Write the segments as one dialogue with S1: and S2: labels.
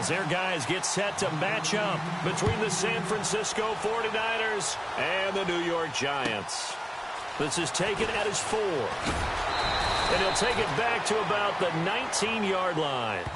S1: As their guys get set to match up between the San Francisco 49ers and the New York Giants. This is taken at his 4. And he'll take it back to about the 19-yard line.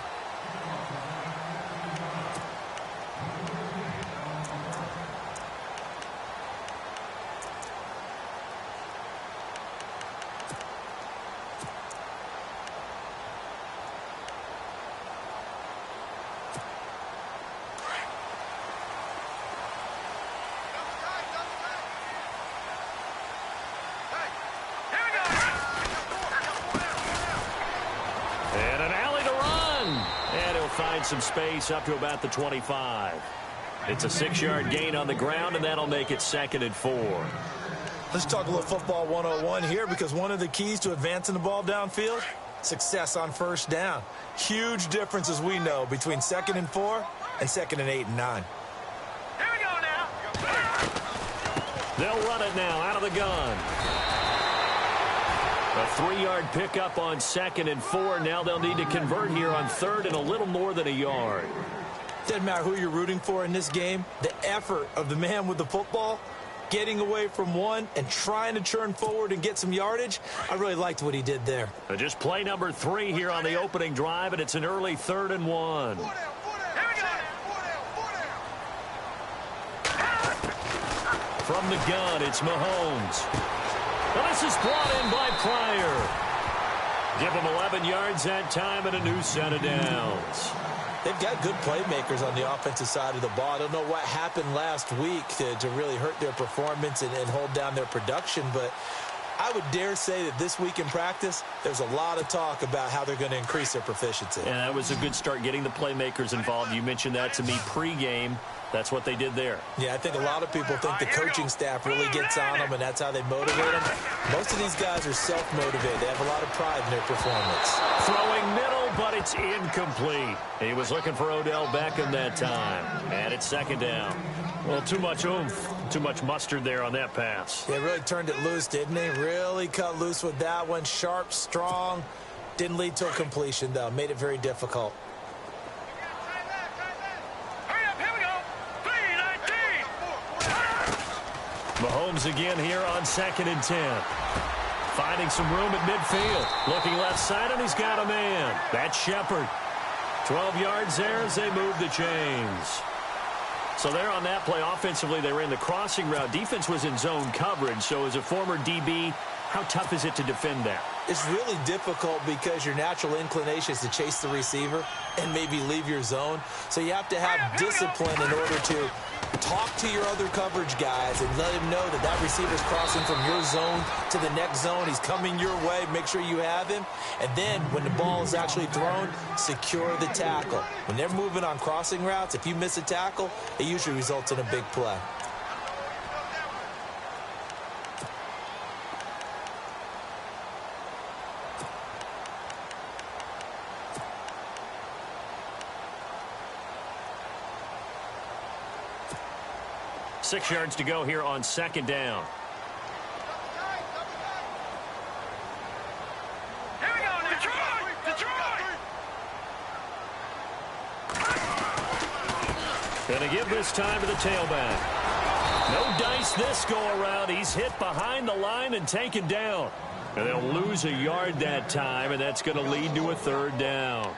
S1: Find some space up to about the 25. It's a 6-yard gain on the ground, and that'll make it 2nd and 4.
S2: Let's talk a little football 101 here, because one of the keys to advancing the ball downfield, success on first down. Huge difference, as we know, between 2nd and 4 and 2nd and 8 and 9.
S3: Here we go now.
S1: They'll run it now out of the gun. A 3-yard pickup on 2nd and 4. Now they'll need to convert here on 3rd and a little more than a yard.
S2: Doesn't matter who you're rooting for in this game. The effort of the man with the football, getting away from one and trying to churn forward and get some yardage, I really liked what he did there.
S1: Just play number 3 here on the opening drive, and it's an early 3rd and 1. From the gun, it's Mahomes. Well, this is brought in by Pryor. Give him 11 yards that time and a new set of downs.
S2: They've got good playmakers on the offensive side of the ball. I don't know what happened last week to really hurt their performance and hold down their production, but I would dare say that this week in practice, there's a lot of talk about how they're going to increase their proficiency.
S1: And that was a good start, getting the playmakers involved. You mentioned that to me pregame. That's what they did there.
S2: Yeah, I think a lot of people think the coaching staff really gets on them, and that's how they motivate them. Most of these guys are self-motivated. They have a lot of pride in their performance.
S1: Throwing middle, but it's incomplete. He was looking for Odell Beckham that time. And it's 2nd down. Well, too much oomph, too much mustard there on that pass.
S2: Yeah, really turned it loose, didn't he? Really cut loose with that one. Sharp, strong. Didn't lead to a completion, though. Made it very difficult.
S1: Mahomes again here on 2nd and 10. Finding some room at midfield. Looking left side, and he's got a man. That's Shepard. 12 yards there as they move the chains. So there on that play, offensively, they ran the crossing route. Defense was in zone coverage, so as a former DB, how tough is it to defend that?
S2: It's really difficult because your natural inclination is to chase the receiver and maybe leave your zone. So you have to have discipline in order to talk to your other coverage guys and let him know that that receiver's crossing from your zone to the next zone. He's coming your way. Make sure you have him. And then when the ball is actually thrown, secure the tackle. When they're moving on crossing routes, if you miss a tackle, it usually results in a big play.
S1: Six yards to go here on 2nd down.
S3: Here we go, Detroit!
S1: Gonna give this time to the tailback. No dice this go around. He's hit behind the line and taken down. And they'll lose a yard that time, and that's going to lead to a 3rd down.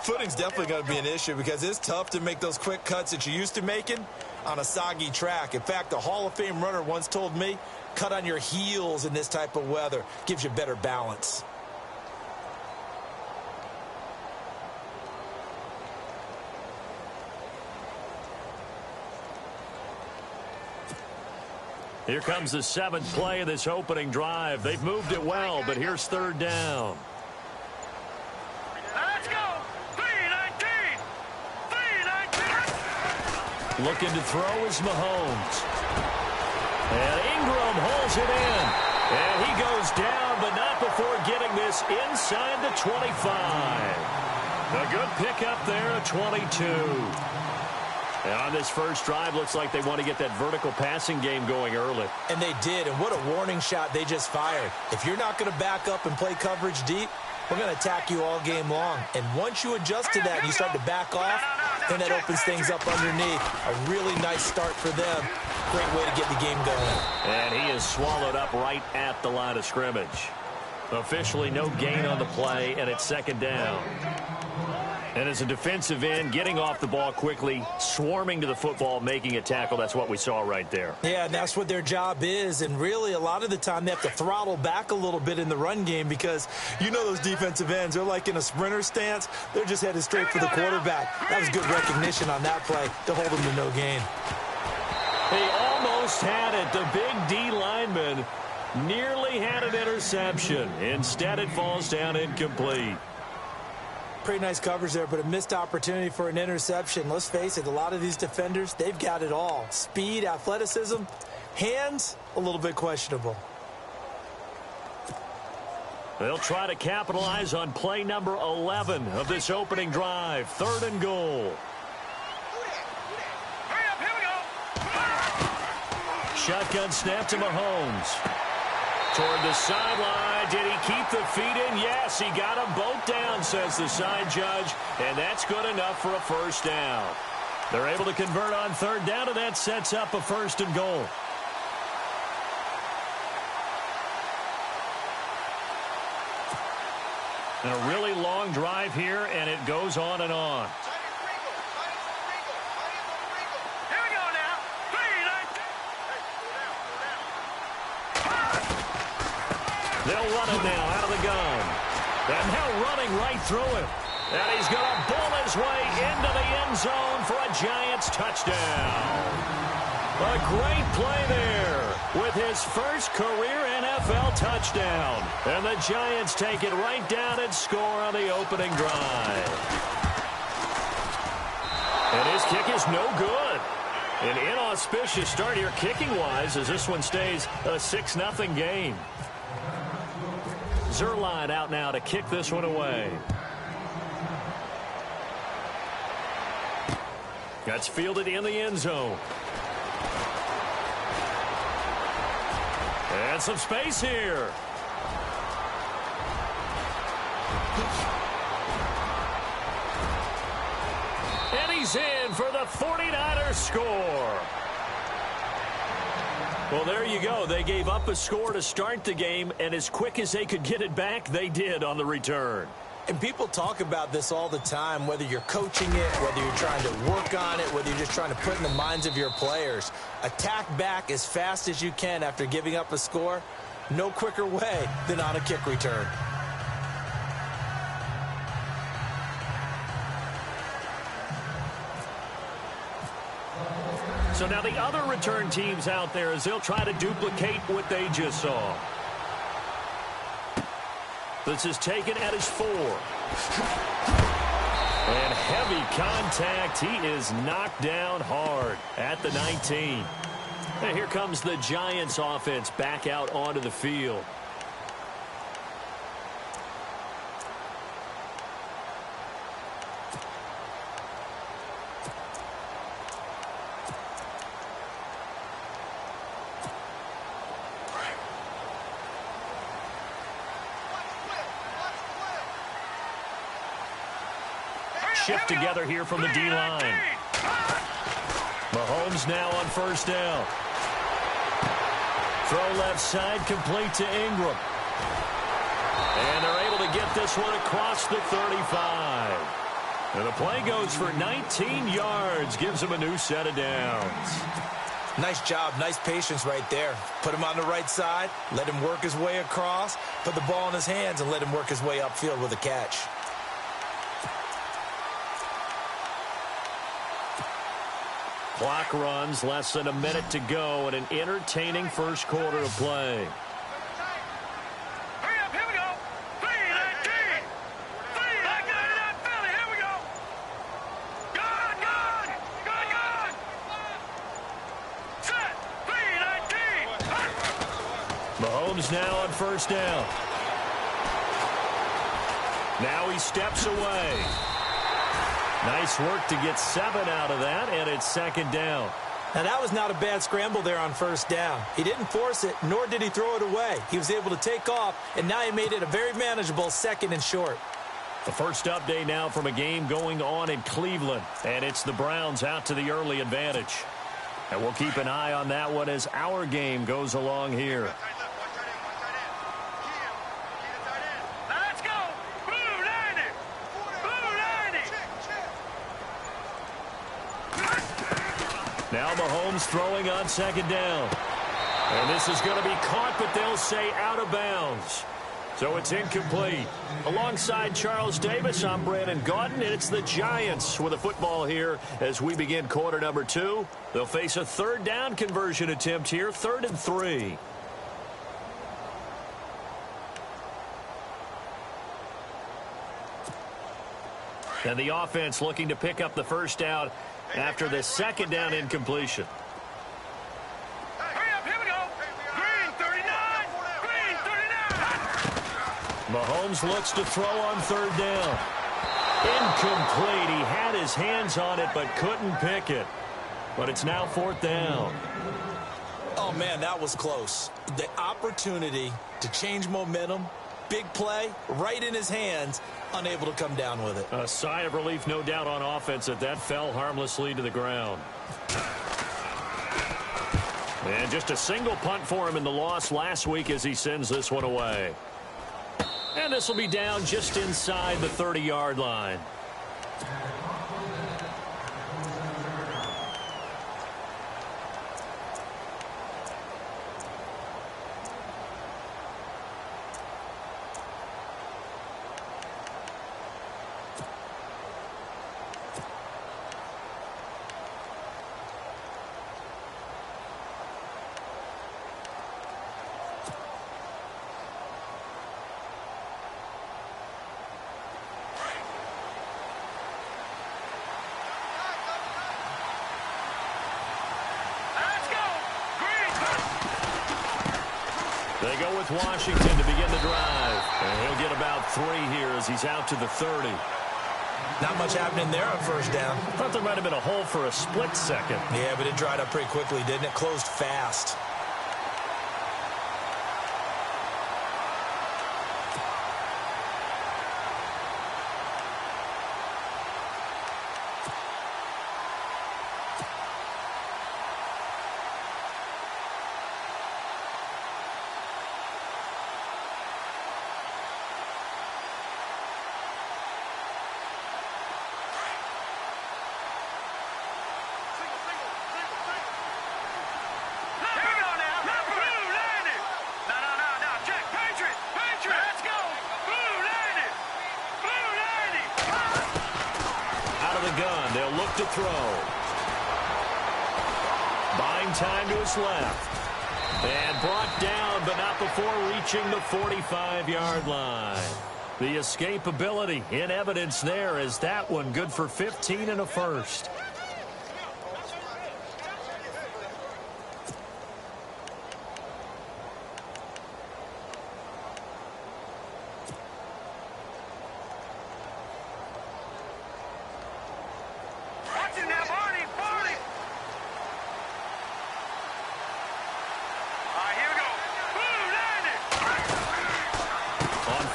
S2: Footing's definitely going to be an issue because it's tough to make those quick cuts that you're used to making on a soggy track. In fact, a Hall of Fame runner once told me, cut on your heels in this type of weather. Gives you better balance.
S1: Here comes the 7th play of this opening drive. They've moved it well, but here's 3rd down.
S3: Let's go! 3-19! 3-19!
S1: Looking to throw is Mahomes. And Ingram holds it in. And he goes down, but not before getting this inside the 25. A good pickup there at 22. And on this first drive, looks like they want to get that vertical passing game going early.
S2: And they did, and what a warning shot they just fired. If you're not going to back up and play coverage deep, we're going to attack you all game long. And once you adjust to that and you start to back off, and that opens things up underneath. A really nice start for them. Great way to get the game going.
S1: And he is swallowed up right at the line of scrimmage. Officially no gain on the play, and it's second down. And as a defensive end, getting off the ball quickly, swarming to the football, making a tackle, that's what we saw right there.
S2: Yeah, and that's what their job is. And really, a lot of the time, they have to throttle back a little bit in the run game because you know those defensive ends, they're like in a sprinter stance. They're just headed straight for the quarterback. That was good recognition on that play to hold them to no gain.
S1: He almost had it. The big D lineman nearly had an interception. Instead, it falls down incomplete.
S2: Pretty nice coverage there, but a missed opportunity for an interception. Let's face it, a lot of these defenders, they've got it all. Speed, athleticism, hands, a little bit questionable.
S1: They'll try to capitalize on play number 11 of this opening drive. 3rd and goal.
S3: Hurry up, here we go.
S1: Shotgun snap to Mahomes. Toward the sideline. Did he keep the feet in? Yes, he got them both down, says the side judge. And that's good enough for a first down. They're able to convert on 3rd down, and that sets up a 1st and goal. And a really long drive here, and it goes on and on.
S3: Here we go now. 3, 19.
S1: They'll run it now out of the gun. And now running right through it. And he's going to bull his way into the end zone for a Giants touchdown. A great play there with his first career NFL touchdown. And the Giants take it right down and score on the opening drive. And his kick is no good. An inauspicious start here kicking-wise as this one stays a 6-0 game. Zerline out now to kick this one away. That's fielded in the end zone. And some space here. And he's in for the 49ers score. Well, there you go. They gave up a score to start the game, and as quick as they could get it back, they did on the return.
S2: And people talk about this all the time, whether you're coaching it, whether you're trying to work on it, whether you're just trying to put in the minds of your players. Attack back as fast as you can after giving up a score. No quicker way than on a kick return.
S1: So now the other return teams out there as they'll try to duplicate what they just saw. This is taken at his 4. And heavy contact. He is knocked down hard at the 19. And here comes the Giants offense back out onto the field. Shift together here from the D-line. Mahomes now on 1st down. Throw left side, complete to Ingram. And they're able to get this one across the 35. And the play goes for 19 yards, gives him a new set of downs.
S2: Nice job, nice patience right there. Put him on the right side, let him work his way across, put the ball in his hands, and let him work his way upfield with a catch.
S1: Clock runs, less than a minute to go, and an entertaining first quarter of play.
S3: Hurry up, here we go. 3, 19. 3, I got it out, Philly, here we go. Good, good, good, good. Set, 3, 19.
S1: Mahomes now on 1st down. Now he steps away. Nice work to get 7 out of that, and it's 2nd down.
S2: Now, that was not a bad scramble there on 1st down. He didn't force it, nor did he throw it away. He was able to take off, and now he made it a very manageable 2nd and short.
S1: The first update now from a game going on in Cleveland, and it's the Browns out to the early advantage. And we'll keep an eye on that one as our game goes along here.
S3: Let's go! Blue 90! Blue 90!
S1: Now Mahomes throwing on second down. And this is going to be caught, but they'll say out of bounds. So it's incomplete. Alongside Charles Davis, I'm Brandon Gaudin, and it's the Giants with the football here as we begin quarter number 2. They'll face a third down conversion attempt here, 3rd and 3. And the offense looking to pick up the first down after the second down incompletion.
S3: Hurry up, here we go! Green 39! Green 39!
S1: Mahomes looks to throw on third down. Incomplete. He had his hands on it but couldn't pick it. But it's now 4th down.
S2: Oh, man, that was close. The opportunity to change momentum, big play, right in his hands, unable to come down with it.
S1: A sigh of relief, no doubt, on offense that fell harmlessly to the ground. And just a single punt for him in the loss last week as he sends this one away. And this will be down just inside the 30-yard line. They go with Washington to begin the drive. And he'll get about 3 here as he's out to the 30.
S2: Not much happening there on first down.
S1: Thought there might have been a hole for a split second.
S2: Yeah, but it dried up pretty quickly, didn't it? Closed fast.
S1: They'll look to throw. Buying time to his left. And brought down, but not before reaching the 45-yard line. The escapability in evidence there as that one good for 15 and a first.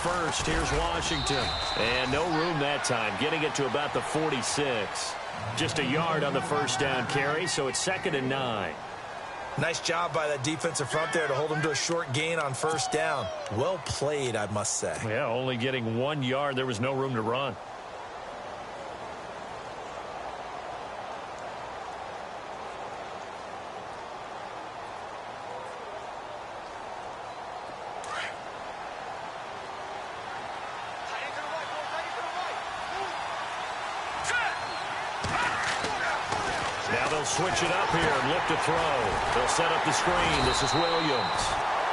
S1: First, here's Washington. And no room that time, getting it to about the 46. Just a yard on the first down carry, so it's 2nd and 9.
S2: Nice job by that defensive front there to hold him to a short gain on first down. Well played, I must say.
S1: Yeah, only getting 1 yard. There was no room to run. Switch it up here and look to throw. They'll set up the screen. This is Williams.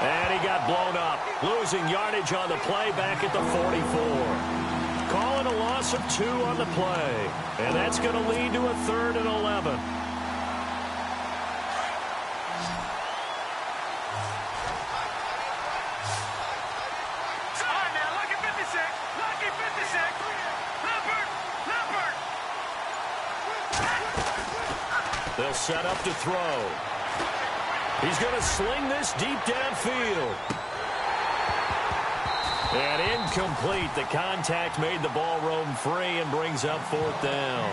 S1: And he got blown up. Losing yardage on the play back at the 44. Calling a loss of 2 on the play. And that's going to lead to a 3rd and 11. They'll set up to throw. He's going to sling this deep downfield. And incomplete. The contact made the ball roam free and brings up 4th down.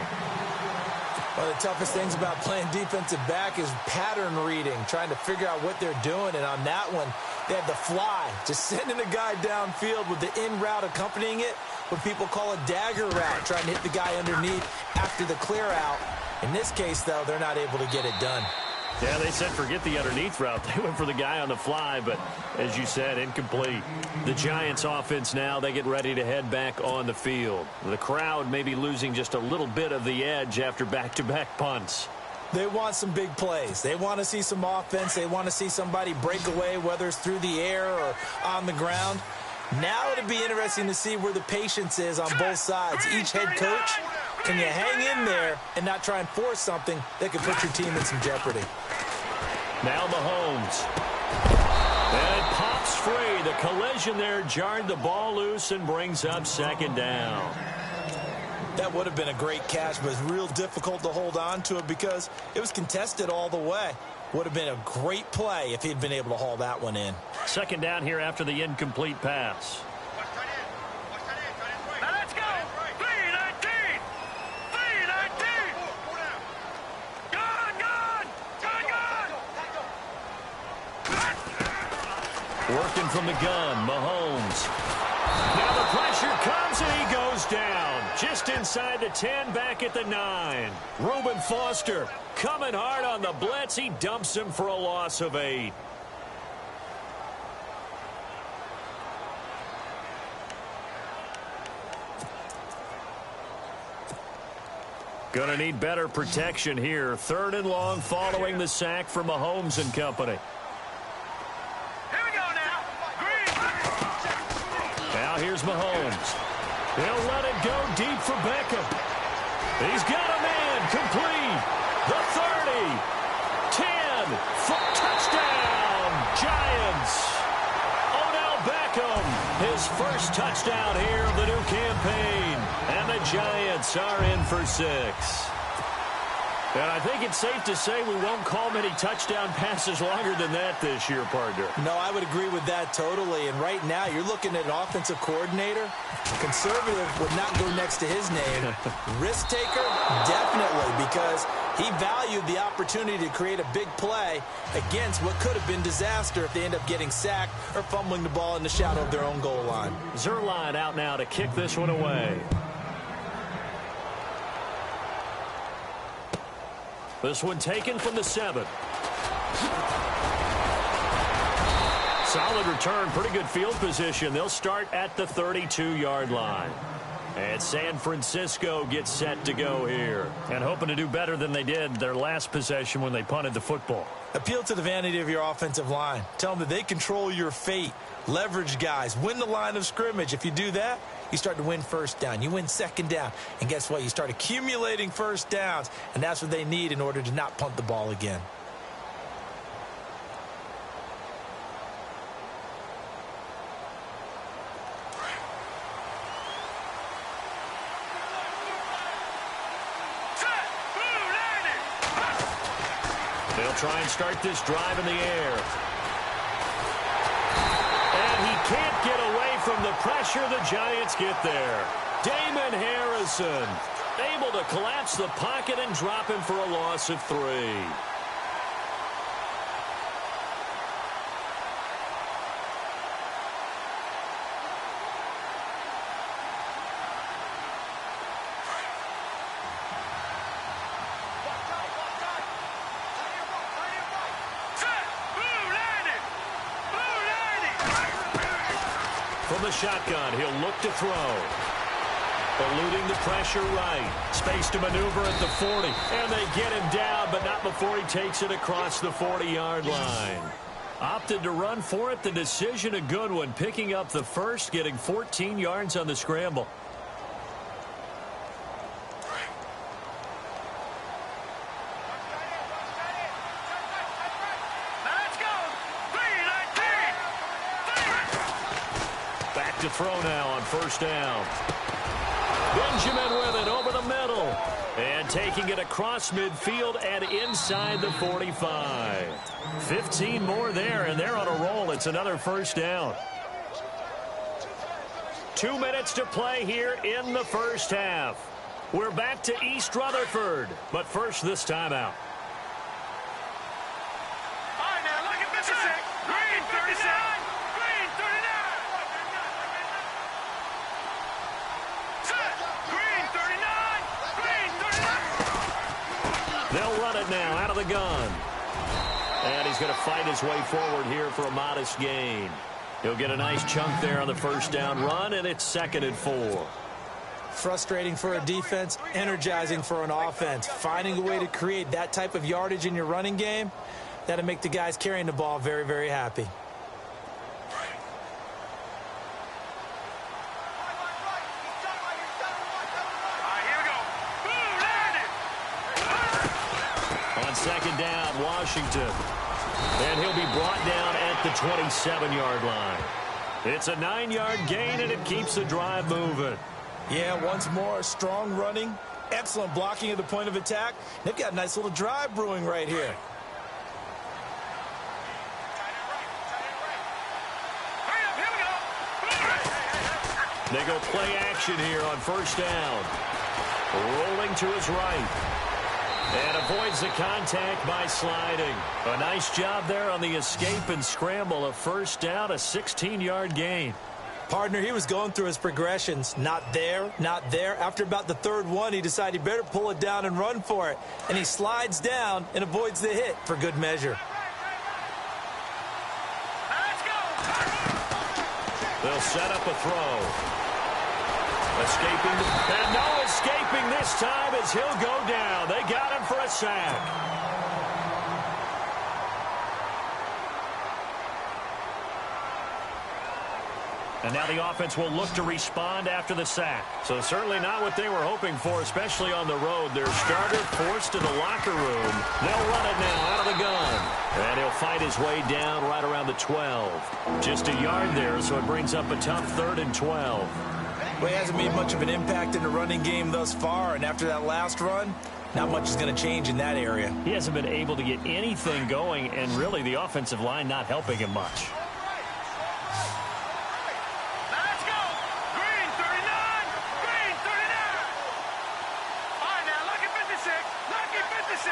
S2: One of the toughest things about playing defensive back is pattern reading, trying to figure out what they're doing. And on that one, they had the fly, just sending a guy downfield with the in route accompanying it, what people call a dagger route, trying to hit the guy underneath after the clear out. In this case, though, they're not able to get it done.
S1: Yeah, they said forget the underneath route. They went for the guy on the fly, but as you said, incomplete. The Giants offense now, they get ready to head back on the field. The crowd may be losing just a little bit of the edge after back-to-back punts.
S2: They want some big plays. They want to see some offense. They want to see somebody break away, whether it's through the air or on the ground. Now it'll be interesting to see where the patience is on both sides. Each head coach, can you hang in there and not try and force something that could put your team in some jeopardy?
S1: Now Mahomes. And it pops free. The collision there jarred the ball loose and brings up 2nd down.
S2: That would have been a great catch, but it's real difficult to hold on to it because it was contested all the way. Would have been a great play if he'd been able to haul that one in.
S1: 2nd down here after the incomplete pass.
S3: Now let's go. 3-19. 3-19. Gone.
S1: Working from the gun, Mahomes. Now the pressure comes and he goes down. Just inside the 10, back at the 9. Reuben Foster coming hard on the blitz. He dumps him for a loss of 8. Gonna need better protection here. 3rd and long following the sack from Mahomes and company.
S3: Here we go now. Green.
S1: Now here's Mahomes. He'll let it go deep for Beckham. He's got a man complete. The 30. 10. Touchdown. Giants. Odell Beckham. His first touchdown here of the new campaign. And the Giants are in for 6. And I think it's safe to say we won't call many touchdown passes longer than that this year, partner.
S2: No, I would agree with that totally. And right now, you're looking at an offensive coordinator. Conservative would not go next to his name. Risk taker, definitely, because he valued the opportunity to create a big play against what could have been disaster if they end up getting sacked or fumbling the ball in the shadow of their own goal line.
S1: Zerline out now to kick this one away. This one taken from the 7. Solid return, pretty good field position. They'll start at the 32-yard line. And San Francisco gets set to go here. And hoping to do better than they did their last possession when they punted the football.
S2: Appeal to the vanity of your offensive line. Tell them that they control your fate. Leverage guys. Win the line of scrimmage. If you do that, you start to win 1st down. You win 2nd down. And guess what? You start accumulating 1st downs. And that's what they need in order to not punt the ball again.
S1: They'll try and start this drive in the air. And he can't get away from the pressure. The Giants get there. Damon Harrison able to collapse the pocket and drop him for a loss of 3. From the shotgun, he'll look to throw. Eluding the pressure right. Space to maneuver at the 40. And they get him down, but not before he takes it across the 40-yard line. Opted to run for it. The decision a good one. Picking up the first, getting 14 yards on the scramble. To throw now on 1st down. Benjamin with it over the middle. And taking it across midfield and inside the 45. 15 more there, and they're on a roll. It's another 1st down. 2 minutes to play here in the first half. We're back to East Rutherford, but first this timeout.
S3: All right, now look at 56. Green 37. Green 39. Set. Green 39. Green 39.
S1: They'll run it now out of the gun. And he's going to fight his way forward here for a modest gain. He'll get a nice chunk there on the first down run, and it's 2nd and 4.
S2: Frustrating for a defense, energizing for an offense. Finding a way to create that type of yardage in your running game, that'll make the guys carrying the ball very, very happy.
S3: All right, here we go. Boom, landed.
S1: On 2nd down, Washington. And he'll be brought down at the 27-yard line. It's a 9-yard gain, and it keeps the drive moving.
S2: Yeah, once more, strong running, excellent blocking at the point of attack. They've got a nice little drive brewing right here.
S3: Hurry up, here we go.
S1: They go play action here on first down. Rolling to his right. And avoids the contact by sliding. A nice job there on the escape and scramble. A first down, a 16-yard gain.
S2: Partner, he was going through his progressions. Not there, not there. After about the 3rd one, he decided he better pull it down and run for it. And he slides down and avoids the hit for good measure.
S3: Let's go.
S1: They'll set up a throw. Escaping. And no escaping this time as he'll go down. They got him for a sack. And now the offense will look to respond after the sack. So certainly not what they were hoping for, especially on the road. Their starter forced to the locker room. They'll run it now out of the gun. And he'll fight his way down right around the 12. Just a yard there, so it brings up a tough 3rd and 12.
S2: Well, he hasn't made much of an impact in the running game thus far, and after that last run, not much is going to change in that area.
S1: He hasn't been able to get anything going, and really the offensive line not helping him much.
S3: Let's go. Green 39. Green 39. All right, now lucky 56. Lucky 56.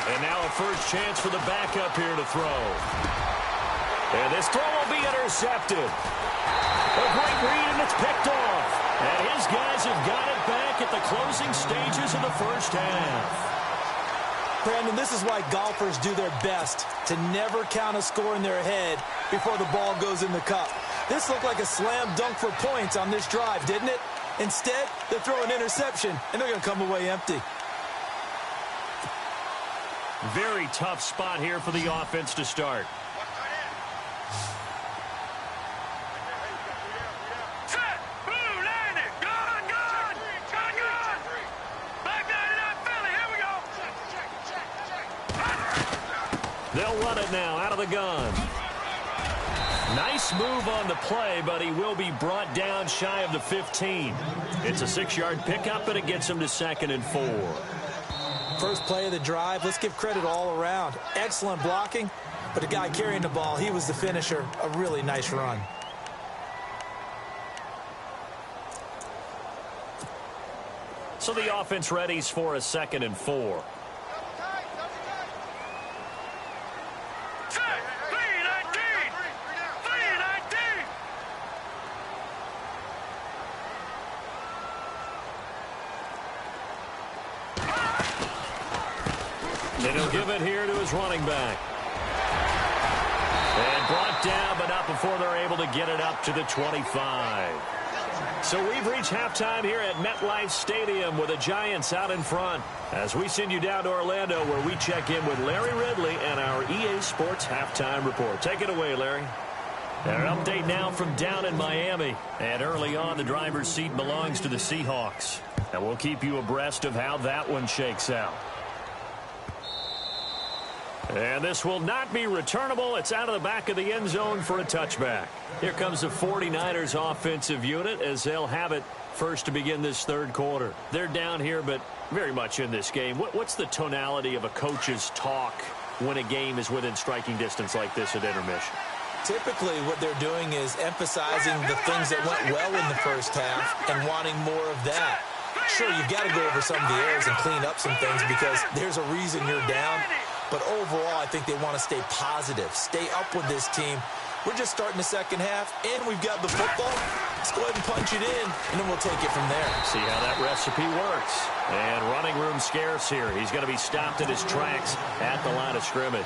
S1: And now a first chance for the backup here to throw. And this throw will be intercepted. A great read, and it's picked off. And his guys have got it back at the closing stages of the first half.
S2: Brandon, this is why golfers do their best to never count a score in their head before the ball goes in the cup. This looked like a slam dunk for points on this drive, didn't it? Instead, they throw an interception, and they're going to come away empty.
S1: Very tough spot here for the offense to start.
S3: Set. Boom, landed. Gone. Back 99 Philly. Here we go.
S1: They'll run it now out of the gun. Nice move on the play, but he will be brought down shy of the 15. It's a 6-yard pickup, and it gets him to 2nd and 4.
S2: First play of the drive, let's give credit all around. Excellent blocking, but the guy carrying the ball, he was the finisher. A really nice run.
S1: So the offense readies for a 2nd and 4.
S3: Set. 319. 319.
S1: Then he'll give it here to his running back. And brought down, but not before they're able to get it up to the 25. So we've reached halftime here at MetLife Stadium with the Giants out in front. As we send you down to Orlando, where we check in with Larry Ridley and our EA Sports Halftime Report. Take it away, Larry. And an update now from down in Miami. And early on, the driver's seat belongs to the Seahawks. And we'll keep you abreast of how that one shakes out. And this will not be returnable. It's out of the back of the end zone for a touchback. Here comes the 49ers offensive unit as they'll have it first to begin this third quarter. They're down here, but very much in this game. What's the tonality of a coach's talk when a game is within striking distance like this at intermission?
S2: Typically, what they're doing is emphasizing the things that went well in the first half and wanting more of that. Sure, you've got to go over some of the errors and clean up some things because there's a reason you're down. But overall, I think they want to stay positive, stay up with this team. We're just starting the second half, and we've got the football. Let's go ahead and punch it in, and then we'll take it from there.
S1: See how that recipe works. And running room scarce here. He's going to be stopped in his tracks at the line of scrimmage.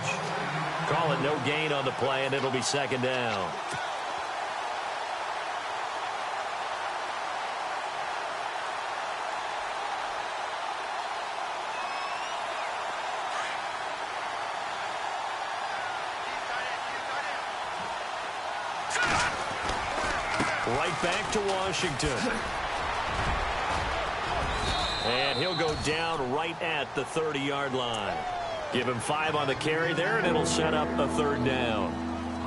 S1: Call it no gain on the play, and it'll be second down. Right back to Washington. And he'll go down right at the 30-yard line. Give him 5 on the carry there, and it'll set up a third down.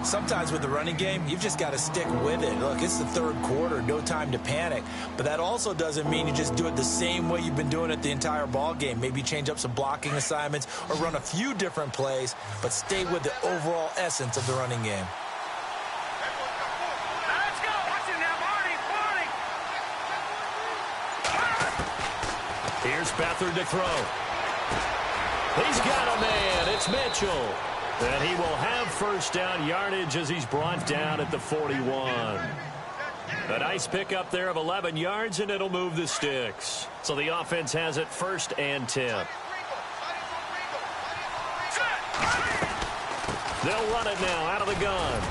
S2: Sometimes with the running game, you've just got to stick with it. Look, it's the third quarter, no time to panic. But that also doesn't mean you just do it the same way you've been doing it the entire ball game. Maybe change up some blocking assignments or run a few different plays, but stay with the overall essence of the running game.
S1: Here's Beathard to throw. He's got a man. It's Mitchell. And he will have first down yardage as he's brought down at the 41. A nice pickup there of 11 yards, and it'll move the sticks. So the offense has it first and 10. They'll run it now out of the gun.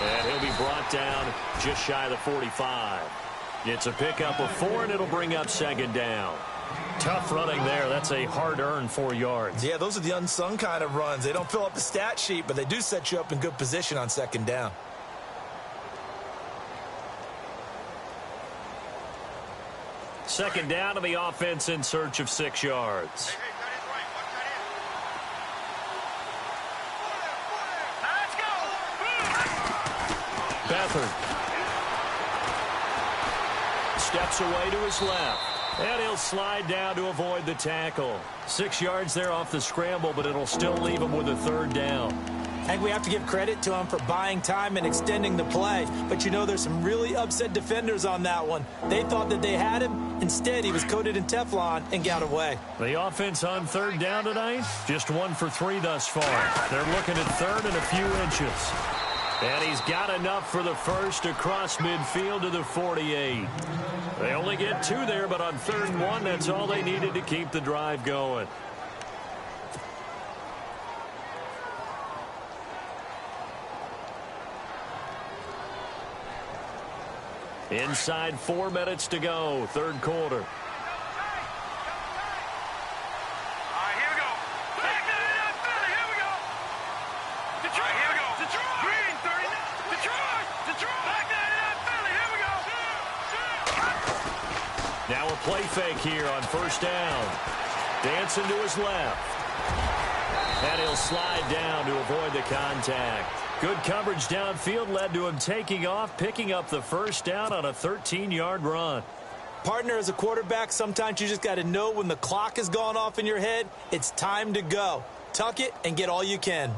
S1: And he'll be brought down just shy of the 45. It's a pickup of 4, and it'll bring up second down. Tough running there. That's a hard-earned 4 yards.
S2: Yeah, those are the unsung kind of runs. They don't fill up the stat sheet, but they do set you up in good position on second down.
S1: Second down to the offense in search of 6 yards. Beathard steps away to his left. And he'll slide down to avoid the tackle. 6 yards there off the scramble, but it'll still leave him with a third down.
S2: I think we have to give credit to him for buying time and extending the play. But, you know, there's some really upset defenders on that one. They thought that they had him. Instead, he was coated in Teflon and got away.
S1: The offense on third down tonight, just 1 for 3 thus far. They're looking at third and a few inches. And he's got enough for the first across midfield to the 48. They only get 2 there, but on 3rd and 1, that's all they needed to keep the drive going. Inside 4 minutes to go, third quarter. Now a play fake here on first down. Dancing to his left. And he'll slide down to avoid the contact. Good coverage downfield led to him taking off, picking up the first down on a 13-yard run.
S2: Partner, as a quarterback, sometimes you just got to know when the clock has gone off in your head, it's time to go. Tuck it and get all you can.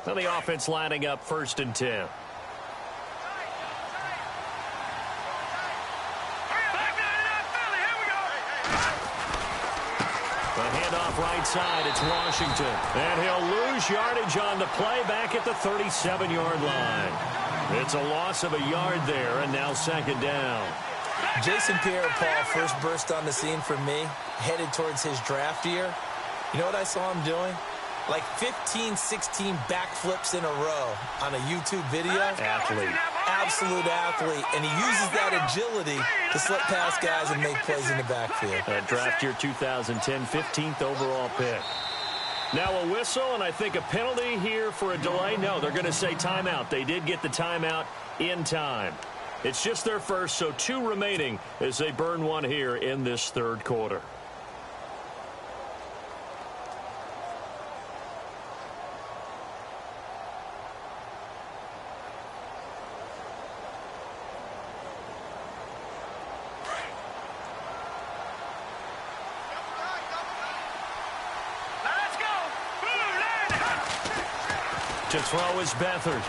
S1: Now the offense lining up 1st and 10. Right side, it's Washington. And he'll lose yardage on the play back at the 37-yard line. It's a loss of a yard there, and now second down.
S2: Jason Pierre-Paul first burst on the scene for me, headed towards his draft year. You know what I saw him doing? Like 15, 16 backflips in a row on a YouTube video.
S1: Athlete.
S2: Absolute athlete. And he uses that agility to slip past guys and make plays in the backfield.
S1: That draft year 2010, 15th overall pick. Now a whistle, and I think a penalty here for a delay. No, they're going to say timeout. They did get the timeout in time. It's just their first, so 2 remaining as they burn 1 here in this third quarter. To throw is Beathard.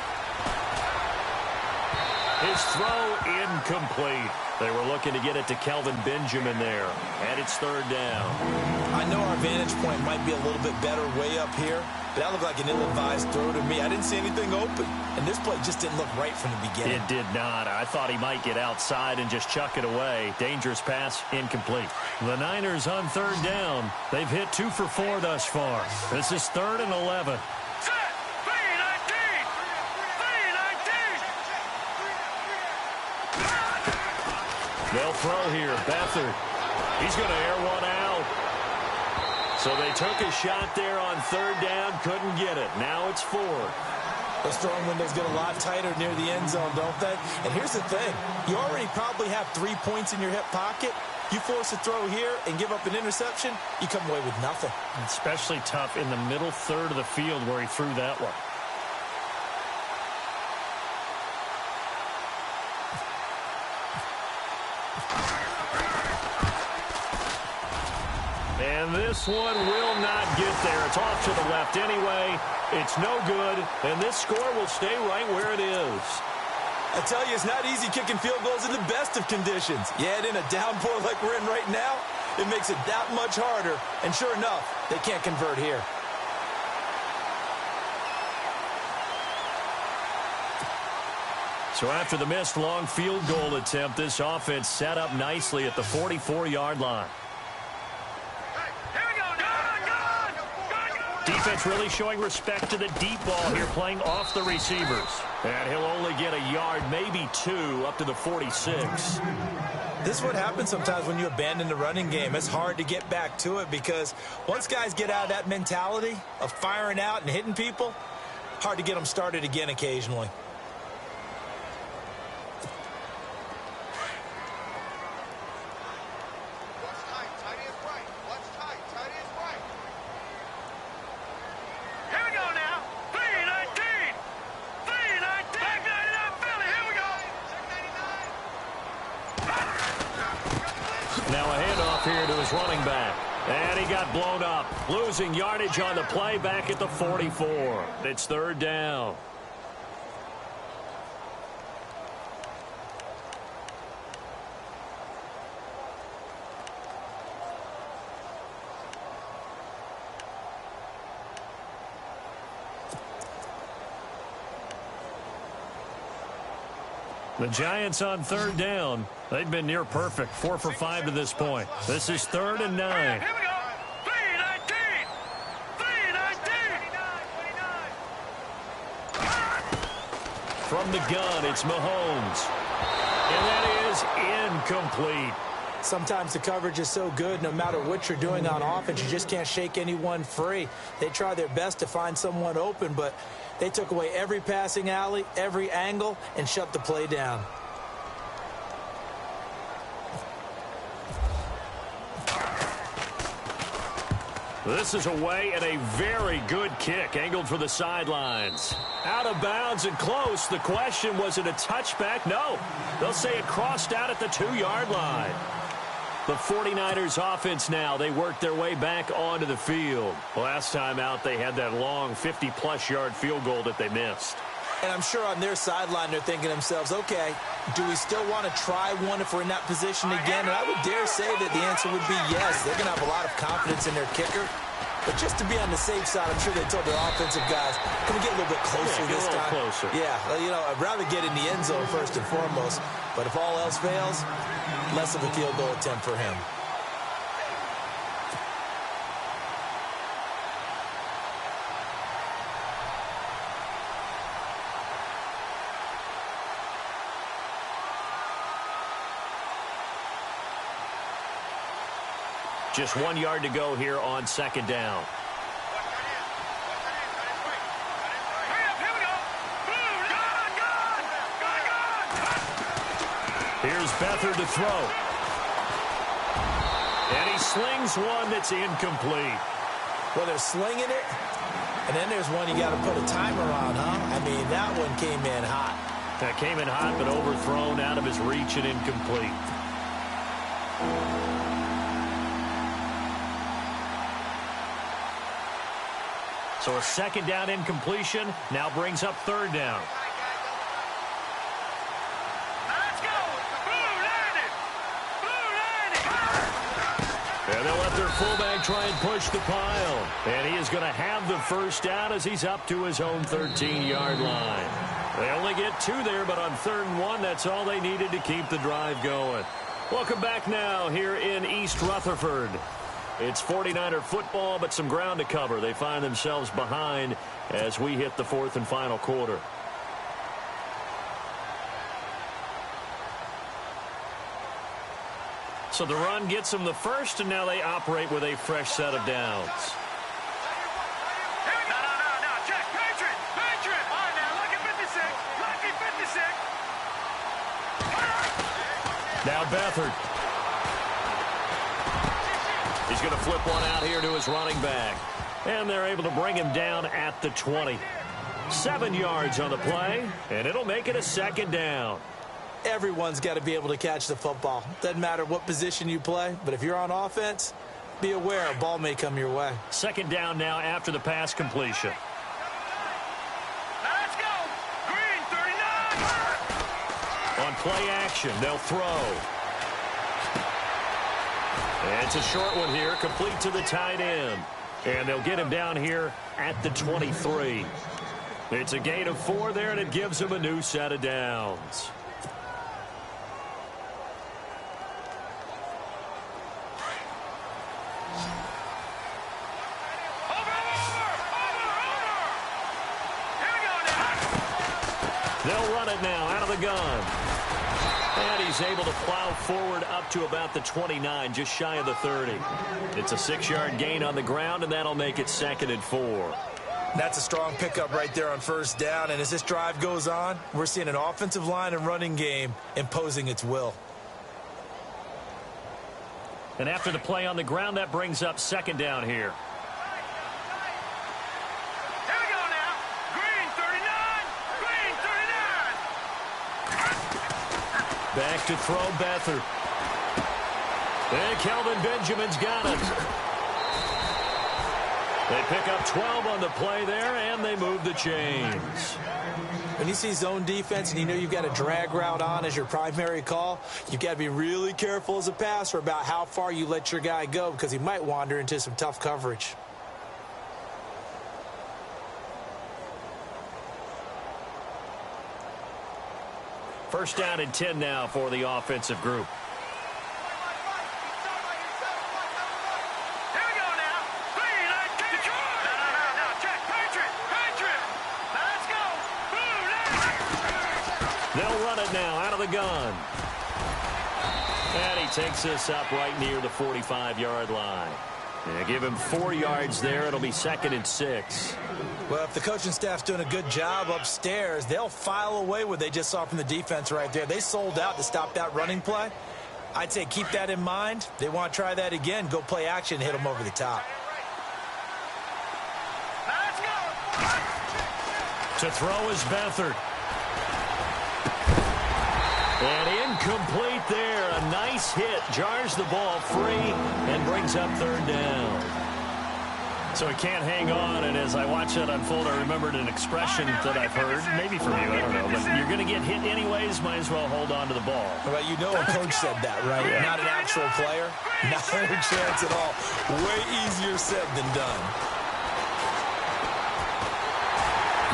S1: His throw incomplete. They were looking to get it to Kelvin Benjamin there. And it's third down.
S2: I know our vantage point might be a little bit better way up here, but that looked like an ill-advised throw to me. I didn't see anything open, and this play just didn't look right from the beginning.
S1: It did not. I thought he might get outside and just chuck it away. Dangerous pass, incomplete. The Niners on third down. They've hit 2 for 4 thus far. This is 3rd and 11. They'll throw here. Beathard. He's going to air one out. So they took a shot there on third down. Couldn't get it. Now it's 4.
S2: Those throwing windows get a lot tighter near the end zone, don't they? And here's the thing. You already probably have 3 points in your hip pocket. You force a throw here and give up an interception, you come away with nothing.
S1: Especially tough in the middle third of the field where he threw that one. And this one will not get there. It's off to the left anyway. It's no good, and this score will stay right where it is.
S2: I tell you, it's not easy kicking field goals in the best of conditions. Yet in a downpour like we're in right now, it makes it that much harder. And sure enough, they can't convert here.
S1: So after the missed long field goal attempt, this offense set up nicely at the 44-yard line. Defense really showing respect to the deep ball here, playing off the receivers. And he'll only get a yard, maybe 2, up to the 46.
S2: This is what happens sometimes when you abandon the running game. It's hard to get back to it because once guys get out of that mentality of firing out and hitting people, hard to get them started again occasionally.
S1: Running back. And he got blown up. Losing yardage on the play back at the 44. It's third down. The Giants on third down. They've been near perfect. 4 for 5 to this point. This is 3rd and 9.
S3: Here we go. 3-19. 3-19.
S1: From the gun, it's Mahomes. And that is incomplete.
S2: Sometimes the coverage is so good, no matter what you're doing on offense, you just can't shake anyone free. They try their best to find someone open, but they took away every passing alley, every angle, and shut the play down.
S1: This is away and a very good kick, angled for the sidelines. Out of bounds and close. The question, was it a touchback? No. They'll say it crossed out at the 2-yard line. The 49ers offense now, they work their way back onto the field. Last time out, they had that long 50-plus yard field goal that they missed.
S2: And I'm sure on their sideline, they're thinking to themselves, okay, do we still want to try one if we're in that position again? And I would dare say that the answer would be yes. They're going to have a lot of confidence in their kicker. But just to be on the safe side, I'm sure they told their offensive guys, can we get a little bit closer this time?
S1: Closer.
S2: Yeah, you know, I'd rather get in the end zone first and foremost. But if all else fails, less of a field goal attempt for him.
S1: Just 1 yard to go here on second down. Here's Beathard to throw. And he slings one that's incomplete.
S2: Well, they're slinging it, and then there's one you got to put a timer on, huh? I mean, that one came in hot.
S1: That came in hot, but overthrown, out of his reach and incomplete. So a second down incompletion now brings up third down.
S3: Let's go. Blue landed.
S1: And they'll let their fullback try and push the pile. And he is going to have the first down as he's up to his own 13-yard line. They only get 2 there, but on 3rd and 1, that's all they needed to keep the drive going. Welcome back now here in East Rutherford. It's 49er football, but some ground to cover. They find themselves behind as we hit the 4th and final quarter. So the run gets them the first, and now they operate with a fresh set of downs.
S3: No. Check. Patriot. All right, now, lucky 56. Lucky 56.
S1: Now Beathard. He's going to flip one out here to his running back. And they're able to bring him down at the 20. 7 yards on the play, and it'll make it a second down.
S2: Everyone's got to be able to catch the football. Doesn't matter what position you play, but if you're on offense, be aware a ball may come your way.
S1: Second down now after the pass completion.
S3: Let's go. Green 39.
S1: On play action, they'll throw. And it's a short one here, complete to the tight end. And they'll get him down here at the 23. It's a gain of 4 there, and it gives them a new set of downs. They'll run it now out of the gun. And he's able to plow forward up to about the 29, just shy of the 30. It's a 6-yard gain on the ground, and that'll make it 2nd and 4.
S2: That's a strong pickup right there on first down. And as this drive goes on, we're seeing an offensive line and running game imposing its will.
S1: And after the play on the ground, that brings up second down here. Back to throw Beathard. And Kelvin Benjamin's got it. They pick up 12 on the play there, and they move the chains.
S2: When you see zone defense and you know you've got a drag route on as your primary call, you've got to be really careful as a passer about how far you let your guy go because he might wander into some tough coverage.
S1: First down and 10 now for the offensive group.
S3: Here we go now. No. Check. Patriot. Let's go.
S1: They'll run it now out of the gun. And he takes this up right near the 45-yard line. Yeah, give him 4 yards there. It'll be 2nd and 6.
S2: Well, if the coaching staff's doing a good job upstairs, they'll file away what they just saw from the defense right there. They sold out to stop that running play. I'd say keep that in mind. They want to try that again. Go play action, hit them over the top.
S3: Let's go.
S1: To throw is Beathard. And incomplete there. A nice hit. Jars the ball free and brings up third down. So he can't hang on, and as I watch that unfold, I remembered an expression that I've heard, maybe from you, I don't know, but you're going to get hit anyways, might as well hold on to the ball.
S2: Well, you know a coach said that, right?
S1: Yeah.
S2: Not an actual player. Not a chance at all. Way easier said than done.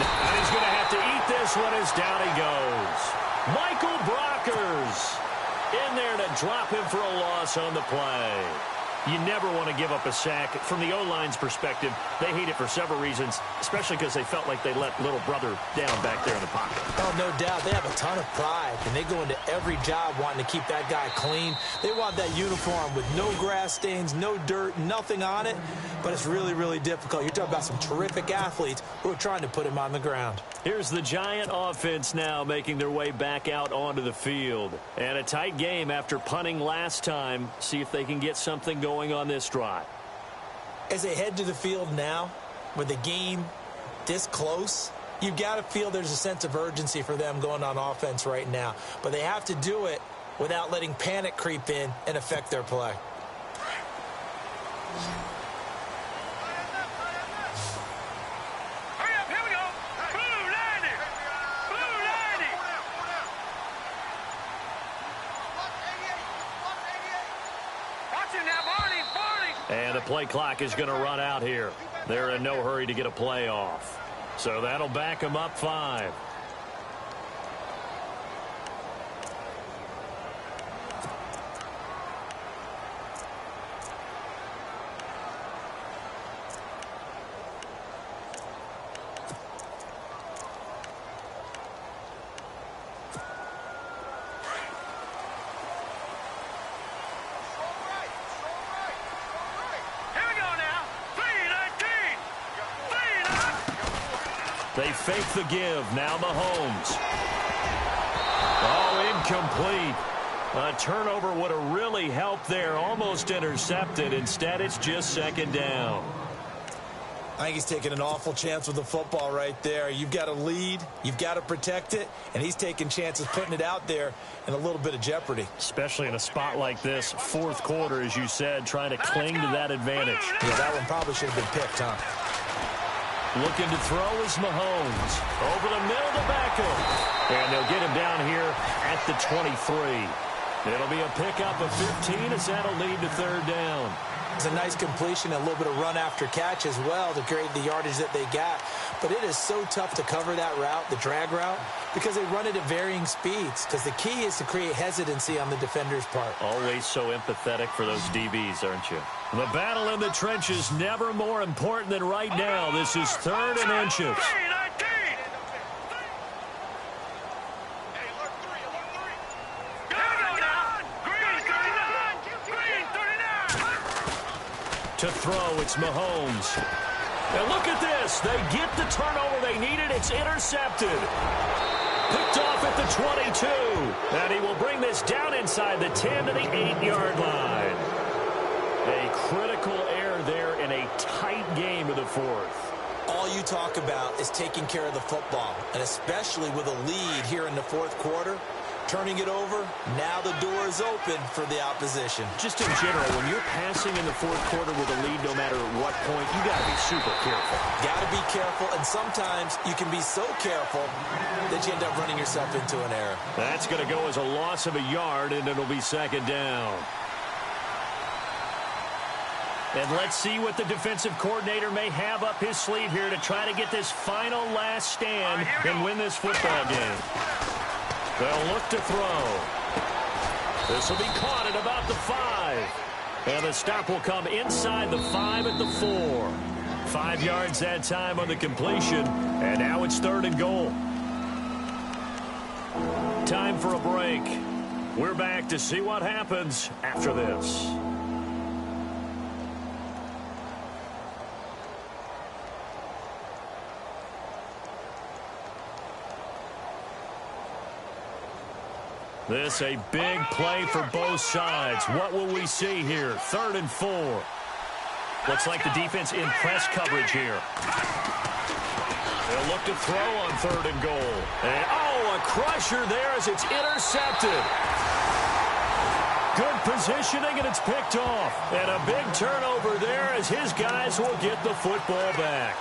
S1: And he's going to have to eat this one as down he goes. Michael Brockers in there to drop him for a loss on the play. You never want to give up a sack. From the O-line's perspective, they hate it for several reasons, especially because they felt like they let little brother down back there in the pocket.
S2: Oh, no doubt. They have a ton of pride, and they go into every job wanting to keep that guy clean. They want that uniform with no grass stains, no dirt, nothing on it, but it's really, really difficult. You're talking about some terrific athletes who are trying to put him on the ground.
S1: Here's the Giant offense now making their way back out onto the field. And a tight game after punting last time. See if they can get something going on this drive.
S2: As they head to the field now, with the game this close, you've got to feel there's a sense of urgency for them going on offense right now. But they have to do it without letting panic creep in and affect their play.
S1: play clock is going to run out here. They're in no hurry to get a play off. So that'll back them up 5. They fake the give. Now Mahomes. Oh, incomplete. A turnover would have really helped there. Almost intercepted. Instead, it's just second down.
S2: I think he's taking an awful chance with the football right there. You've got to lead. You've got to protect it. And he's taking chances putting it out there in a little bit of jeopardy.
S1: Especially in a spot like this. Fourth quarter, as you said, trying to cling to that advantage.
S2: Yeah, that one probably should have been picked, huh?
S1: Looking to throw is Mahomes. Over the middle to Beckham. And they'll get him down here at the 23. It'll be a pickup of 15 as that'll lead to third down.
S2: It's a nice completion, a little bit of run after catch as well to create the yardage that they got. But it is so tough to cover that route, the drag route, because they run it at varying speeds. Because the key is to create hesitancy on the defender's part.
S1: Always so empathetic for those DBs, aren't you? The battle in the trenches never more important than right now. This is 3rd and inches. To throw, it's Mahomes. And look at this. They get the turnover they needed. It's intercepted. Picked off at the 22. And he will bring this down inside the 10 to the 8-yard line. A critical error there in a tight game of the fourth.
S2: All you talk about is taking care of the football, and especially with a lead here in the fourth quarter. Turning it over, now the door is open for the opposition.
S1: Just in general, when you're passing in the fourth quarter with a lead, no matter at what point, you got to be super careful.
S2: Got to be careful, and sometimes you can be so careful that you end up running yourself into an error.
S1: That's going to go as a loss of a yard, and it'll be second down. And let's see what the defensive coordinator may have up his sleeve here to try to get this final last stand and win this football game. They'll look to throw. This will be caught at about the 5. And the stop will come inside the 5 at the 4. 5 yards that time on the completion. And now it's 3rd and goal. Time for a break. We're back to see what happens after this. This a big play for both sides. What will we see here? 3rd and 4. Looks like the defense in press coverage here. They'll look to throw on 3rd and goal. And, a crusher there as it's intercepted. Good positioning, and it's picked off. And a big turnover there as his guys will get the football back.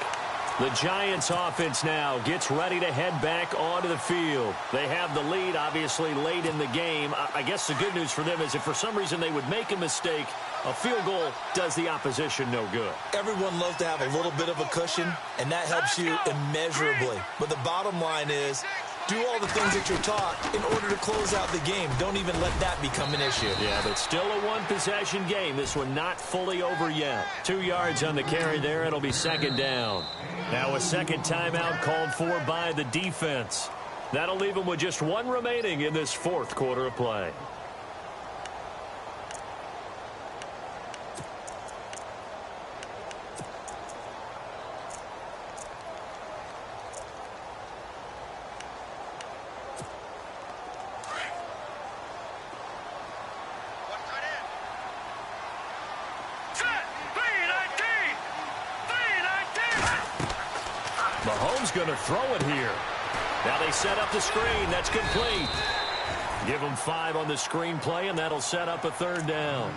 S1: The Giants offense now gets ready to head back onto the field. They have the lead, obviously, late in the game. I guess the good news for them is if for some reason they would make a mistake, a field goal does the opposition no good.
S2: Everyone loves to have a little bit of a cushion, and that helps you immeasurably. But the bottom line is, do all the things that you're taught in order to close out the game. Don't even let that become an issue.
S1: Yeah, but still a one-possession game. This one not fully over yet. 2 yards on the carry there. It'll be second down. Now a second timeout called for by the defense. That'll leave them with just 1 remaining in this fourth quarter of play. Mahomes going to throw it here. Now they set up the screen. That's complete. Give them 5 on the screen play, and that'll set up a 3rd down.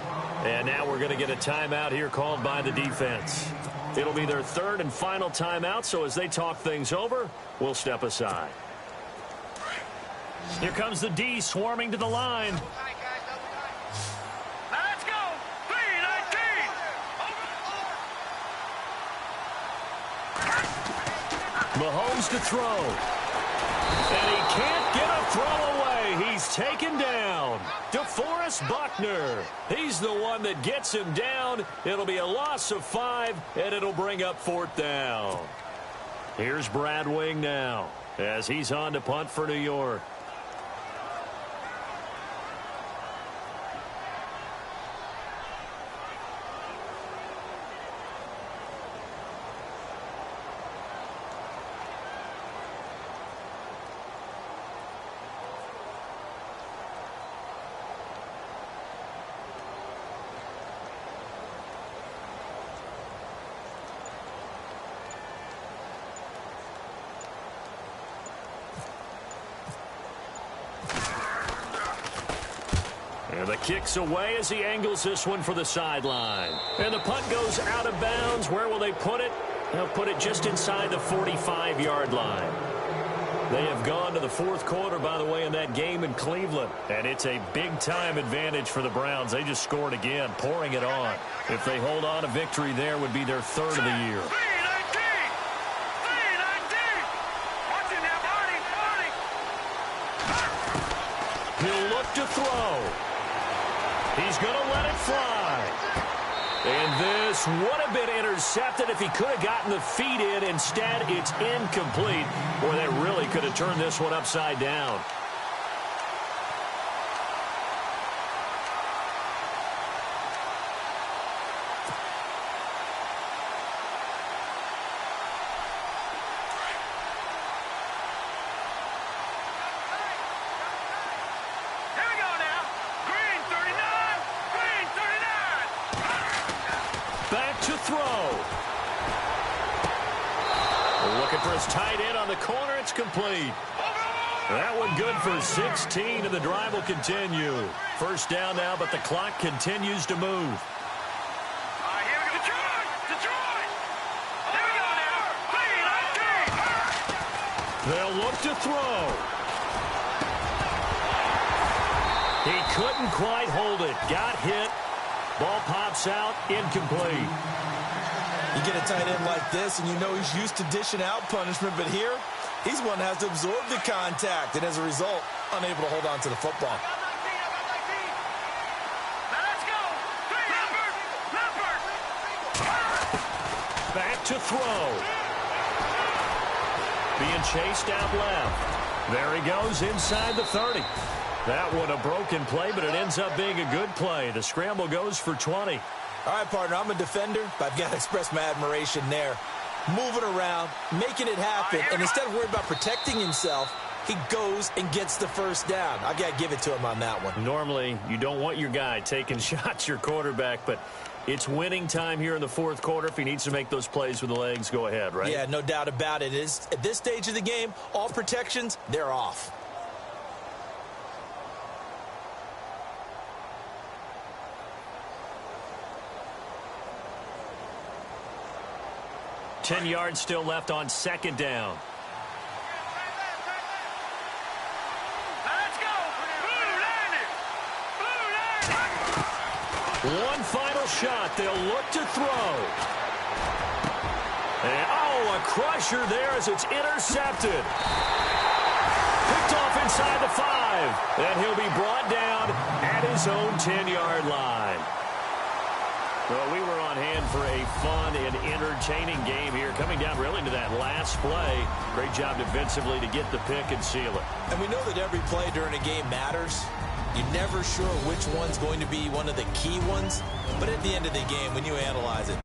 S1: And now we're going to get a timeout here called by the defense. It'll be their 3rd and final timeout, so as they talk things over, we'll step aside. Here comes the D swarming to the line.
S3: Let's go. 3-19.
S1: Mahomes to throw. And he can't get a throw away. He's taken down. DeForest Buckner. He's the one that gets him down. It'll be a loss of 5, and it'll bring up 4th down. Here's Brad Wing now as he's on to punt for New York. And the kick's away as he angles this one for the sideline. And the punt goes out of bounds. Where will they put it? They'll put it just inside the 45-yard line. They have gone to the 4th quarter, by the way, in that game in Cleveland. And it's a big-time advantage for the Browns. They just scored again, pouring it on. If they hold on, a victory there would be their 3rd of the year. He'll look to throw. He's going to let it fly. And this would have been intercepted if he could have gotten the feet in. Instead, it's incomplete. Boy, they really could have turned this one upside down. Back to throw. Looking for his tight end on the corner. It's complete. That one good for 16, and the drive will continue. 1st down now, but the clock continues to move.
S3: Here we go. Detroit! Here we go now.
S1: They'll look to throw. He couldn't quite hold it. Got hit. Ball pops out, incomplete.
S2: You get a tight end like this, and you know he's used to dishing out punishment, but here, he's one that has to absorb the contact, and as a result, unable to hold on to the football.
S3: Now let's go. Leopard.
S1: Back to throw. Being chased out left. There he goes inside the 30. That one a broken play, but it ends up being a good play. The scramble goes for 20.
S2: All right, partner, I'm a defender, but I've got to express my admiration there. Moving around, making it happen, and instead of worrying about protecting himself, he goes and gets the 1st down. I've got to give it to him on that one.
S1: Normally, you don't want your guy taking shots, your quarterback, but it's winning time here in the 4th quarter. If he needs to make those plays with the legs, go ahead, right?
S2: Yeah, no doubt about it. At this stage of the game, all protections, they're off.
S1: Ten yards still left on 2nd down.
S3: Let's go. Blue line.
S1: One final shot. They'll look to throw. And, a crusher there as it's intercepted. Picked off inside the 5. And he'll be brought down at his own 10-yard line. Well, we were on hand for a fun and entertaining game here. Coming down really to that last play. Great job defensively to get the pick and seal it.
S2: And we know that every play during a game matters. You're never sure which one's going to be one of the key ones. But at the end of the game, when you analyze it,